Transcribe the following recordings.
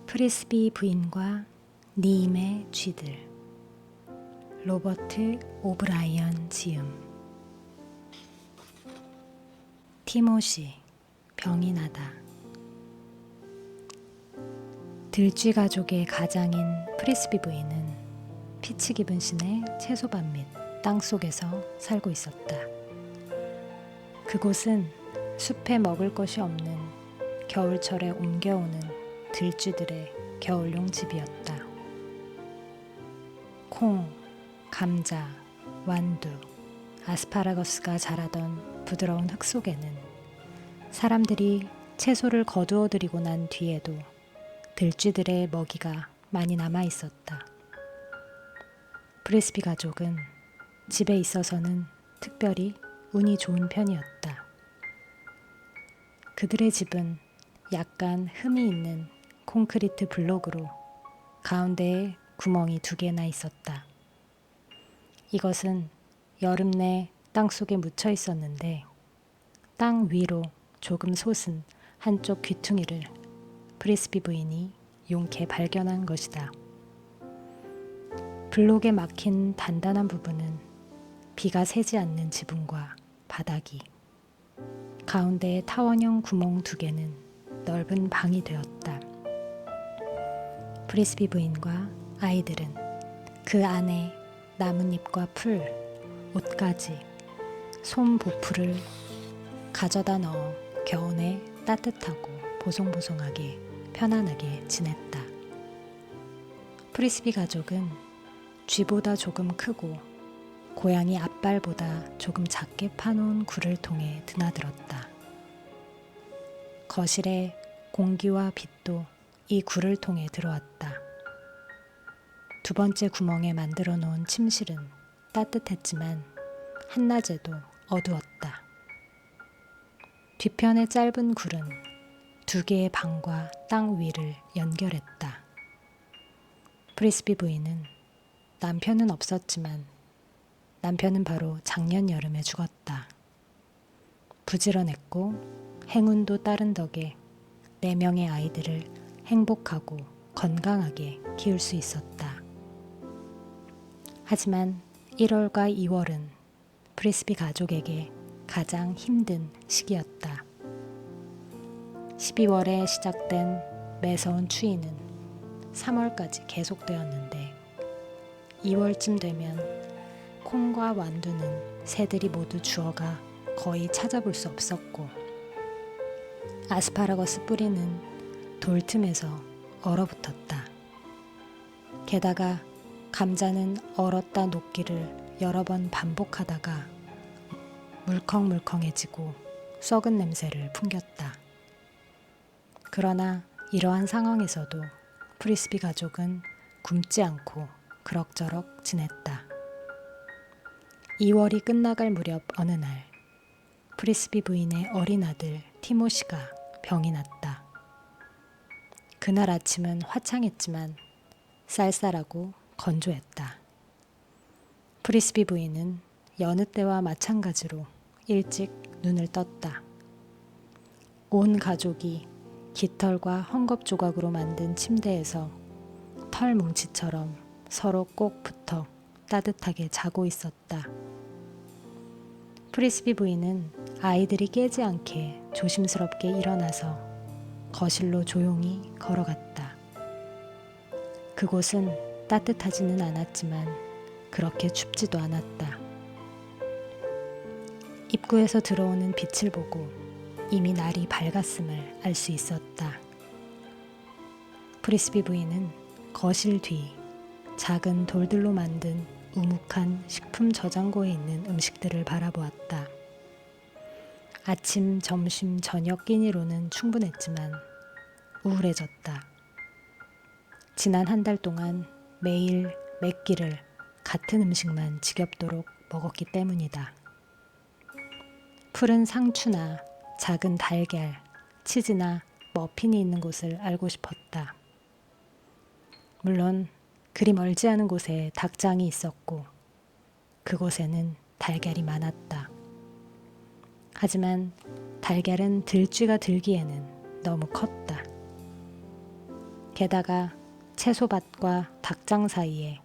프리스비 부인과 니임의 쥐들. 로버트 오브라이언 지음. 티모시, 병이 나다. 들쥐 가족의 가장인 프리스비 부인은 피치 기분 신의 채소밭 및 땅속에서 살고 있었다. 그곳은 숲에 먹을 것이 없는 겨울철에 옮겨오는 들쥐들의 겨울용 집이었다. 콩, 감자, 완두, 아스파라거스가 자라던 부드러운 흙 속에는 사람들이 채소를 거두어 들이고 난 뒤에도 들쥐들의 먹이가 많이 남아 있었다. 프리스비 가족은 집에 있어서는 특별히 운이 좋은 편이었다. 그들의 집은 약간 흠이 있는 콘크리트 블록으로 가운데에 구멍이 2개나 있었다. 이것은 여름 내 땅속에 묻혀 있었는데 땅 위로 조금 솟은 한쪽 귀퉁이를 프리스비 부인이 용케 발견한 것이다. 블록에 막힌 단단한 부분은 비가 새지 않는 지붕과 바닥이, 가운데의 타원형 구멍 2개는 넓은 방이 되었다. 프리스비 부인과 아이들은 그 안에 나뭇잎과 풀, 옷가지, 솜 보풀을 가져다 넣어 겨우내 따뜻하고 보송보송하게 편안하게 지냈다. 프리스비 가족은 쥐보다 조금 크고 고양이 앞발보다 조금 작게 파놓은 굴을 통해 드나들었다. 거실에 공기와 빛도 이 굴을 통해 들어왔다. 2번째 구멍에 만들어 놓은 침실은 따뜻했지만 한낮에도 어두웠다. 뒤편의 짧은 굴은 2개의 방과 땅 위를 연결했다. 프리스비 부인은 남편은 없었지만 남편은 바로 작년 여름에 죽었다. 부지런했고 행운도 따른 덕에 4명의 아이들을 행복하고 건강하게 키울 수 있었다. 하지만 1월과 2월은 프리스비 가족에게 가장 힘든 시기였다. 12월에 시작된 매서운 추위는 3월까지 계속되었는데 2월쯤 되면 콩과 완두는 새들이 모두 죽어가 거의 찾아볼 수 없었고 아스파라거스 뿌리는 돌 틈에서 얼어붙었다. 게다가 감자는 얼었다 녹기를 여러 번 반복하다가 물컹물컹해지고 썩은 냄새를 풍겼다. 그러나 이러한 상황에서도 프리스비 가족은 굶지 않고 그럭저럭 지냈다. 2월이 끝나갈 무렵 어느 날 프리스비 부인의 어린 아들 티모시가 병이 났다. 그날 아침은 화창했지만 쌀쌀하고 건조했다. 프리스비 부인은 여느 때와 마찬가지로 일찍 눈을 떴다. 온 가족이 깃털과 헝겊 조각으로 만든 침대에서 털 뭉치처럼 서로 꼭 붙어 따뜻하게 자고 있었다. 프리스비 부인은 아이들이 깨지 않게 조심스럽게 일어나서 거실로 조용히 걸어갔다. 그곳은 따뜻하지는 않았지만 그렇게 춥지도 않았다. 입구에서 들어오는 빛을 보고 이미 날이 밝았음을 알 수 있었다. 프리스비 부인은 거실 뒤 작은 돌들로 만든 우묵한 식품 저장고에 있는 음식들을 바라보았다. 아침, 점심, 저녁 끼니로는 충분했지만 우울해졌다. 지난 1달 동안 매일 몇 끼를 같은 음식만 지겹도록 먹었기 때문이다. 푸른 상추나 작은 달걀, 치즈나 머핀이 있는 곳을 알고 싶었다. 물론 그리 멀지 않은 곳에 닭장이 있었고 그곳에는 달걀이 많았다. 하지만 달걀은 들쥐가 들기에는 너무 컸다. 게다가 채소밭과 닭장 사이에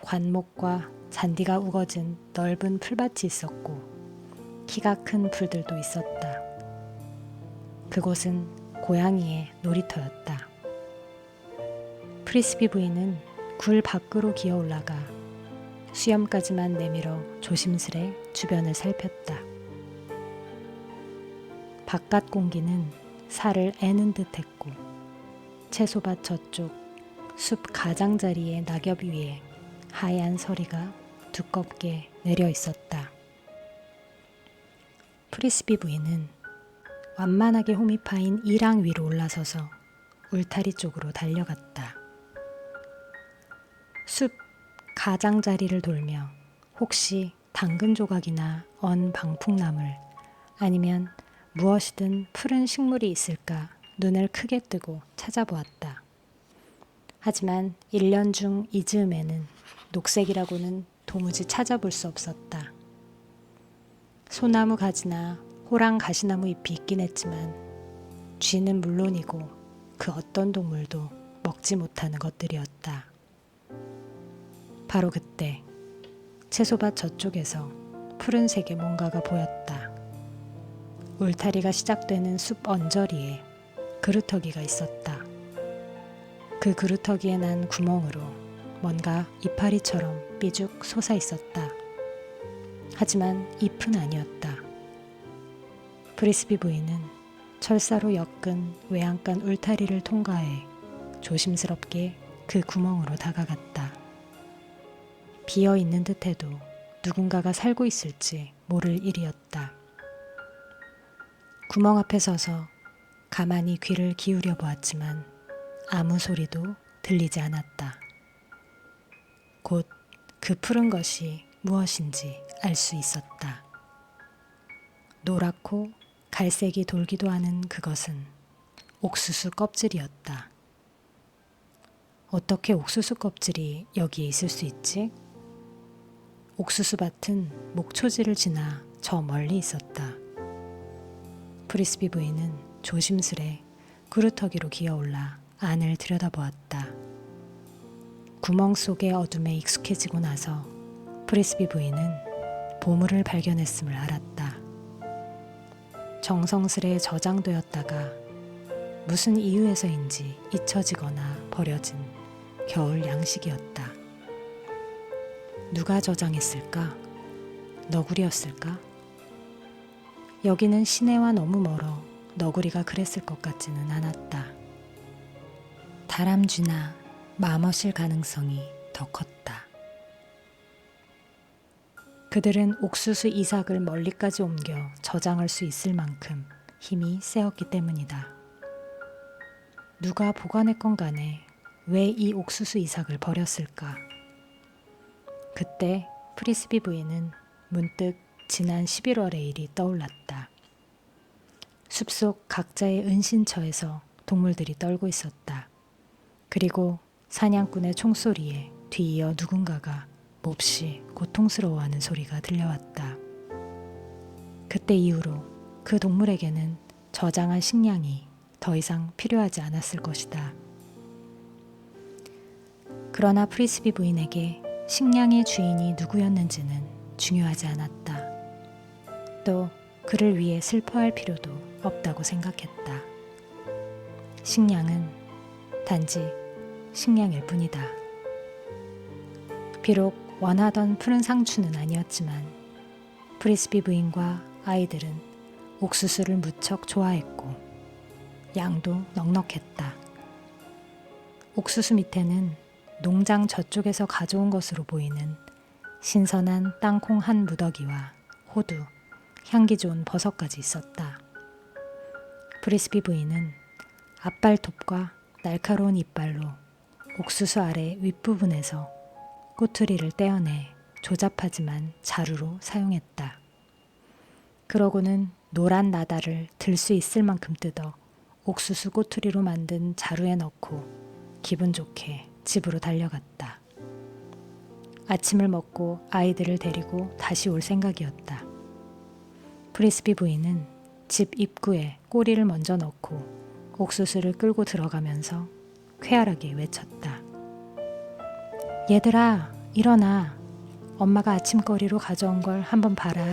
관목과 잔디가 우거진 넓은 풀밭이 있었고 키가 큰 풀들도 있었다. 그곳은 고양이의 놀이터였다. 프리스비 부인은 굴 밖으로 기어 올라가 수염까지만 내밀어 조심스레 주변을 살폈다. 바깥 공기는 살을 애는 듯했고 채소밭 저쪽 숲 가장자리의 낙엽 위에 하얀 서리가 두껍게 내려 있었다. 프리스비 부인은 완만하게 홈이 파인 이랑 위로 올라서서 울타리 쪽으로 달려갔다. 숲 가장자리를 돌며 혹시 당근 조각이나 언 방풍나물 아니면 무엇이든 푸른 식물이 있을까 눈을 크게 뜨고 찾아보았다. 하지만 1년 중 이 즈음에는 녹색이라고는 도무지 찾아볼 수 없었다. 소나무 가지나 호랑 가시나무 잎이 있긴 했지만 쥐는 물론이고 그 어떤 동물도 먹지 못하는 것들이었다. 바로 그때 채소밭 저쪽에서 푸른색의 뭔가가 보였다. 울타리가 시작되는 숲 언저리에 그루터기가 있었다. 그 그루터기에 난 구멍으로 뭔가 이파리처럼 삐죽 솟아 있었다. 하지만 잎은 아니었다. 프리스비 부인은 철사로 엮은 외양간 울타리를 통과해 조심스럽게 그 구멍으로 다가갔다. 비어있는 듯해도 누군가가 살고 있을지 모를 일이었다. 구멍 앞에 서서 가만히 귀를 기울여 보았지만 아무 소리도 들리지 않았다. 곧 그 푸른 것이 무엇인지 알 수 있었다. 노랗고 갈색이 돌기도 하는 그것은 옥수수 껍질이었다. 어떻게 옥수수 껍질이 여기에 있을 수 있지? 옥수수 밭은 목초지를 지나 저 멀리 있었다. 프리스비 부인은 조심스레 그루터기로 기어올라 안을 들여다보았다. 구멍 속의 어둠에 익숙해지고 나서 프리스비 부인은 보물을 발견했음을 알았다. 정성스레 저장되었다가 무슨 이유에서인지 잊혀지거나 버려진 겨울 양식이었다. 누가 저장했을까? 너구리였을까? 여기는 시내와 너무 멀어 너구리가 그랬을 것 같지는 않았다. 다람쥐나 마멋일 가능성이 더 컸다. 그들은 옥수수 이삭을 멀리까지 옮겨 저장할 수 있을 만큼 힘이 세었기 때문이다. 누가 보관했건 간에 왜 이 옥수수 이삭을 버렸을까? 그때 프리스비 부인은 문득 지난 11월의 일이 떠올랐다. 숲속 각자의 은신처에서 동물들이 떨고 있었다. 그리고 사냥꾼의 총소리에 뒤이어 누군가가 몹시 고통스러워하는 소리가 들려왔다. 그때 이후로 그 동물에게는 저장한 식량이 더 이상 필요하지 않았을 것이다. 그러나 프리스비 부인에게 식량의 주인이 누구였는지는 중요하지 않았다. 또 그를 위해 슬퍼할 필요도 없다고 생각했다. 식량은 단지 식량일 뿐이다. 비록 원하던 푸른 상추는 아니었지만 프리스비 부인과 아이들은 옥수수를 무척 좋아했고 양도 넉넉했다. 옥수수 밑에는 농장 저쪽에서 가져온 것으로 보이는 신선한 땅콩 한 무더기와 호두, 향기 좋은 버섯까지 있었다. 프리스비 부인은 앞발톱과 날카로운 이빨로 옥수수 아래 윗부분에서 꼬투리를 떼어내 조잡하지만 자루로 사용했다. 그러고는 노란 나다를 들 수 있을 만큼 뜯어 옥수수 꼬투리로 만든 자루에 넣고 기분 좋게 집으로 달려갔다. 아침을 먹고 아이들을 데리고 다시 올 생각이었다. 프리스비 부인은 집 입구에 꼬리를 먼저 넣고 옥수수를 끌고 들어가면서 쾌활하게 외쳤다. 얘들아, 일어나. 엄마가 아침거리로 가져온 걸 한번 봐라.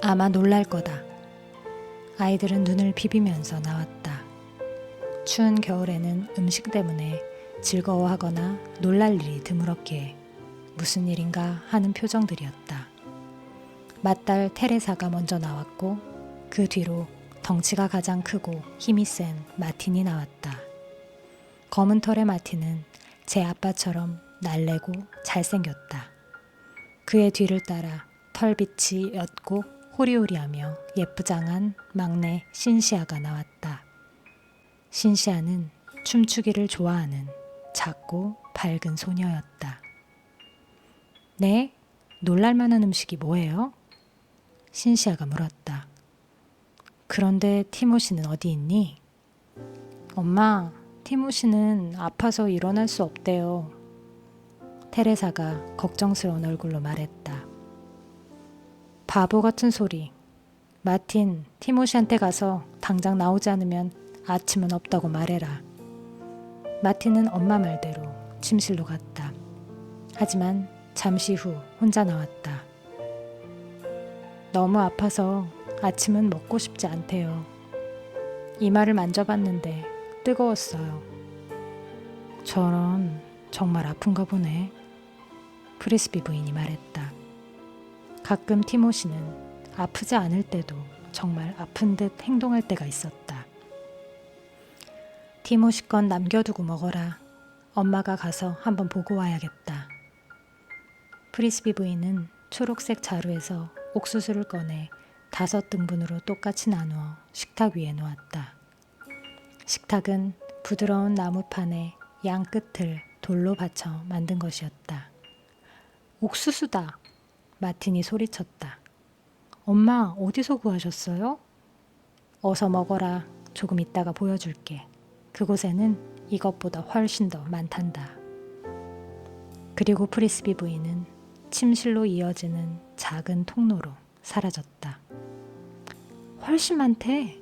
아마 놀랄 거다. 아이들은 눈을 비비면서 나왔다. 추운 겨울에는 음식 때문에 즐거워하거나 놀랄 일이 드물었기에 무슨 일인가 하는 표정들이었다. 맏딸 테레사가 먼저 나왔고 그 뒤로 덩치가 가장 크고 힘이 센 마틴이 나왔다. 검은 털의 마틴은 제 아빠처럼 날래고 잘생겼다. 그의 뒤를 따라 털빛이 옅고 호리호리하며 예쁘장한 막내 신시아가 나왔다. 신시아는 춤추기를 좋아하는 작고 밝은 소녀였다. 네? 놀랄만한 음식이 뭐예요? 신시아가 물었다. 그런데 티모시는 어디 있니? 엄마, 티모시는 아파서 일어날 수 없대요. 테레사가 걱정스러운 얼굴로 말했다. 바보 같은 소리. 마틴, 티모시한테 가서 당장 나오지 않으면 아침은 없다고 말해라. 마틴은 엄마 말대로 침실로 갔다. 하지만 잠시 후 혼자 나왔다. 너무 아파서 아침은 먹고 싶지 않대요. 이마를 만져봤는데 뜨거웠어요. 저런, 정말 아픈가 보네. 프리스비 부인이 말했다. 가끔 티모시는 아프지 않을 때도 정말 아픈 듯 행동할 때가 있었다. 티모시 건 남겨두고 먹어라. 엄마가 가서 한번 보고 와야겠다. 프리스비 부인은 초록색 자루에서 옥수수를 꺼내 5등분으로 똑같이 나누어 식탁 위에 놓았다. 식탁은 부드러운 나무판에 양 끝을 돌로 받쳐 만든 것이었다. 옥수수다! 마틴이 소리쳤다. 엄마, 어디서 구하셨어요? 어서 먹어라. 조금 있다가 보여줄게. 그곳에는 이것보다 훨씬 더 많단다. 그리고 프리스비 부인은 침실로 이어지는 작은 통로로 사라졌다. 훨씬 많대.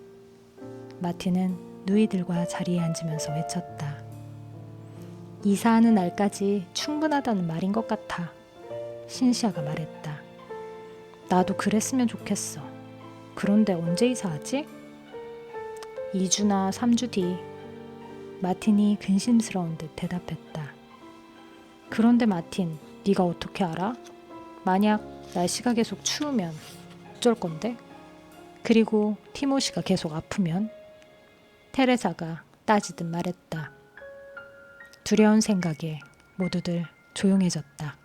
마틴은 누이들과 자리에 앉으면서 외쳤다. 이사하는 날까지 충분하다는 말인 것 같아. 신시아가 말했다. 나도 그랬으면 좋겠어. 그런데 언제 이사하지? 2주나 3주 뒤. 마틴이 근심스러운 듯 대답했다. 그런데 마틴, 네가 어떻게 알아? 만약 날씨가 계속 추우면 어쩔 건데? 그리고 티모시가 계속 아프면? 테레사가 따지듯 말했다. 두려운 생각에 모두들 조용해졌다.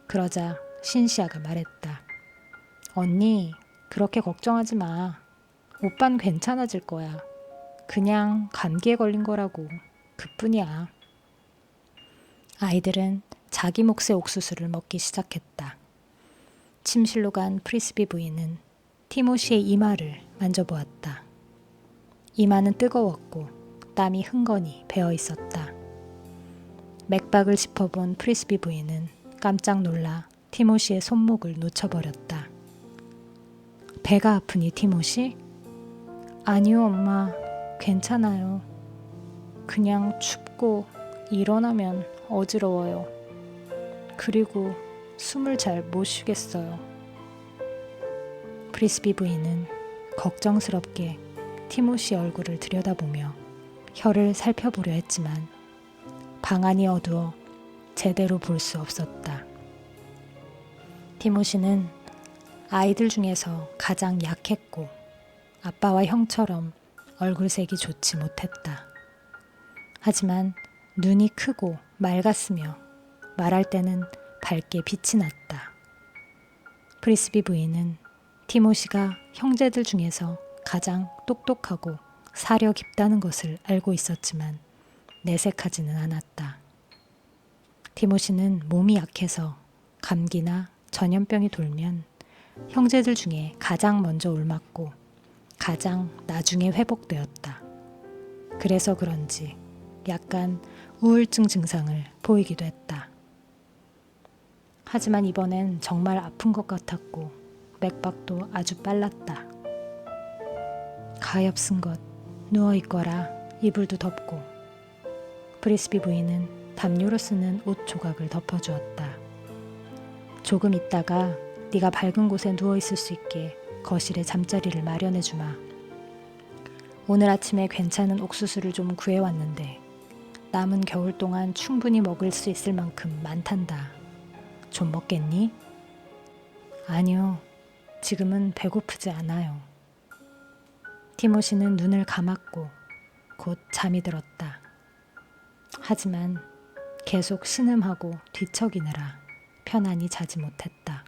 그러자 신시아가 말했다. 언니, 그렇게 걱정하지 마. 오빤 괜찮아질 거야. 그냥 감기에 걸린 거라고. 그뿐이야. 아이들은 자기 몫의 옥수수를 먹기 시작했다. 침실로 간 프리스비 부인은 티모시의 이마를 만져보았다. 이마는 뜨거웠고 땀이 흥건히 배어 있었다. 맥박을 짚어본 프리스비 부인은 깜짝 놀라 티모시의 손목을 놓쳐버렸다. 배가 아프니 티모시? 아니요, 엄마. 괜찮아요. 그냥 춥고 일어나면 어지러워요. 그리고 숨을 잘 못 쉬겠어요. 프리스비 부인은 걱정스럽게 티모시 얼굴을 들여다보며 혀를 살펴보려 했지만 방안이 어두워 제대로 볼 수 없었다. 티모시는 아이들 중에서 가장 약했고 아빠와 형처럼 얼굴색이 좋지 못했다. 하지만 눈이 크고 맑았으며 말할 때는 밝게 빛이 났다. 프리스비 부인은 티모시가 형제들 중에서 가장 똑똑하고 사려 깊다는 것을 알고 있었지만 내색하지는 않았다. 티모시는 몸이 약해서 감기나 전염병이 돌면 형제들 중에 가장 먼저 옮았고 가장 나중에 회복되었다. 그래서 그런지 약간 우울증 증상을 보이기도 했다. 하지만 이번엔 정말 아픈 것 같았고 맥박도 아주 빨랐다. 가엾은 것, 누워있거라. 이불도 덮고. 프리스비 부인은 담요로 쓰는 옷 조각을 덮어주었다. 조금 있다가 네가 밝은 곳에 누워 있을 수 있게 거실에 잠자리를 마련해 주마. 오늘 아침에 괜찮은 옥수수를 좀 구해왔는데 남은 겨울 동안 충분히 먹을 수 있을 만큼 많단다. 좀 먹겠니? 아니요. 지금은 배고프지 않아요. 티모시는 눈을 감았고 곧 잠이 들었다. 하지만 계속 신음하고 뒤척이느라 편안히 자지 못했다.